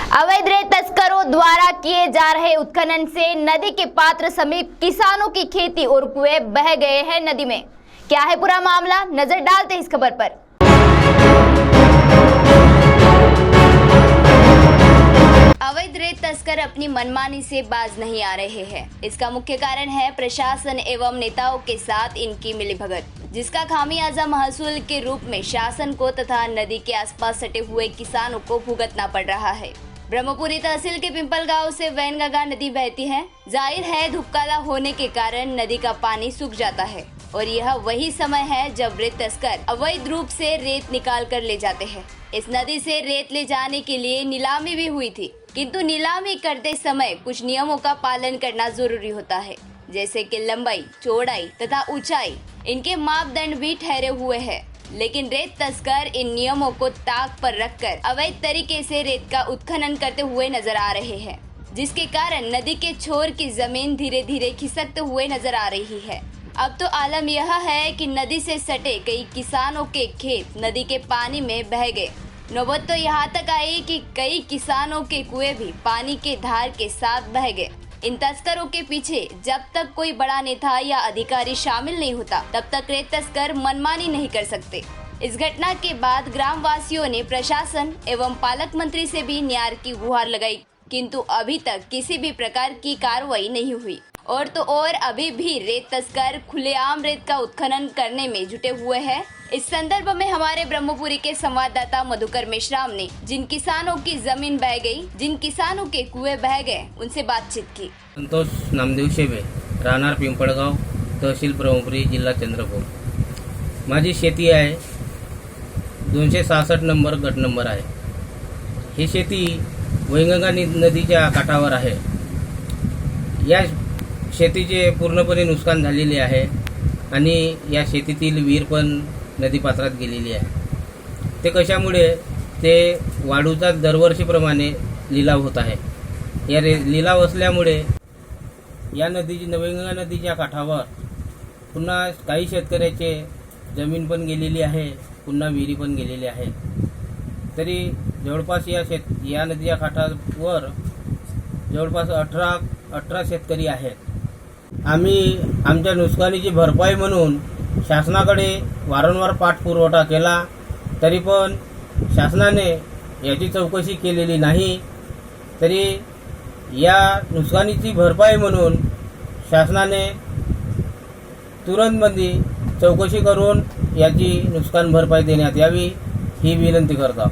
अवैध रेत तस्करों द्वारा किए जा रहे उत्खनन से नदी के पात्र समीप किसानों की खेती और कुएं बह गए हैं नदी में। क्या है पूरा मामला, नजर डालते हैं इस खबर पर। अवैध रेत तस्कर अपनी मनमानी से बाज नहीं आ रहे हैं। इसका मुख्य कारण है प्रशासन एवं नेताओं के साथ इनकी मिलीभगत, जिसका खामियाजा महसूल के रूप में शासन को तथा नदी के आसपास सटे हुए किसानों को भुगतना पड़ रहा है। ब्रह्मपुरी तहसील के पिंपल गांव से वैनगंगा नदी बहती है। जाहिर है धूपकाला होने के कारण नदी का पानी सूख जाता है और यह वही समय है जब रेत तस्कर अवैध रूप से रेत निकाल कर ले जाते हैं। इस नदी से रेत ले जाने के लिए नीलामी भी हुई थी, किंतु नीलामी करते समय कुछ नियमों का पालन करना जरूरी होता है, जैसे कि लंबाई, चौड़ाई तथा ऊंचाई। इनके मापदंड भी ठहरे हुए हैं, लेकिन रेत तस्कर इन नियमों को ताक पर रखकर अवैध तरीके से रेत का उत्खनन करते हुए नजर आ रहे हैं, जिसके कारण नदी के छोर की जमीन धीरे धीरे खिसकते हुए नजर आ रही है। अब तो आलम यह है कि नदी से सटे कई किसानों के खेत नदी के पानी में बह गए। नौबत तो यहाँ तक आई कि कई किसानों के कुएं भी पानी के धार के साथ बह गए। इन तस्करों के पीछे जब तक कोई बड़ा नेता या अधिकारी शामिल नहीं होता, तब तक रेत तस्कर मनमानी नहीं कर सकते। इस घटना के बाद ग्रामवासियों ने प्रशासन एवं पालक मंत्री से भी न्याय की गुहार लगाई, किंतु अभी तक किसी भी प्रकार की कार्रवाई नहीं हुई। और तो और अभी भी रेत तस्कर खुलेआम रेत का उत्खनन करने में जुटे हुए हैं। इस संदर्भ में हमारे ब्रह्मपुरी के संवाददाता मधुकर मेश्राम ने जिन किसानों की जमीन बह गई, जिन किसानों के कुएं बह गए, उनसे बातचीत की। संतोष नामदेव शेबे, राहणार पिंपळगाव, तहसील ब्रह्मपुरी, जिल्हा चंद्रपूर। माझी शेती आहे 266 नंबर गट नंबर आहे। ही शेती वैनगंगा नदीच्या काठावर आहे। या शेतीचे पूर्णपणे नुकसान झालेले आहे आणि या शेतीतील विहीर पण नदीपात्रात गेलेली आहे। ते कशामुळे ते वाढूचा दरवर्षीप्रमाणे लिलाव होत आहे। या लिलाव असल्यामुळे या वैनगंगा नदीच्या काठावर पुन्हा काही शेतकऱ्याचे जमीन पण गेलेली आहे, पुन्हा विहिरी पण गेलेली आहे। तरी जवळपास या नदीच्या काठावर जवळपास 18 शेतकरी आहेत। आम्ही आमच्या नुकसानीची भरपाई म्हणून शासनाकडे वारंवार पाठपुरावा केला, तरी पण शासनाने याची चौकशी केलेली नाही। तरी या नुकसानीची भरपाई म्हणून शासनाने तुरंतमध्ये चौकशी करून याची नुकसान भरपाई देण्यात यावी ही विनंती करतो।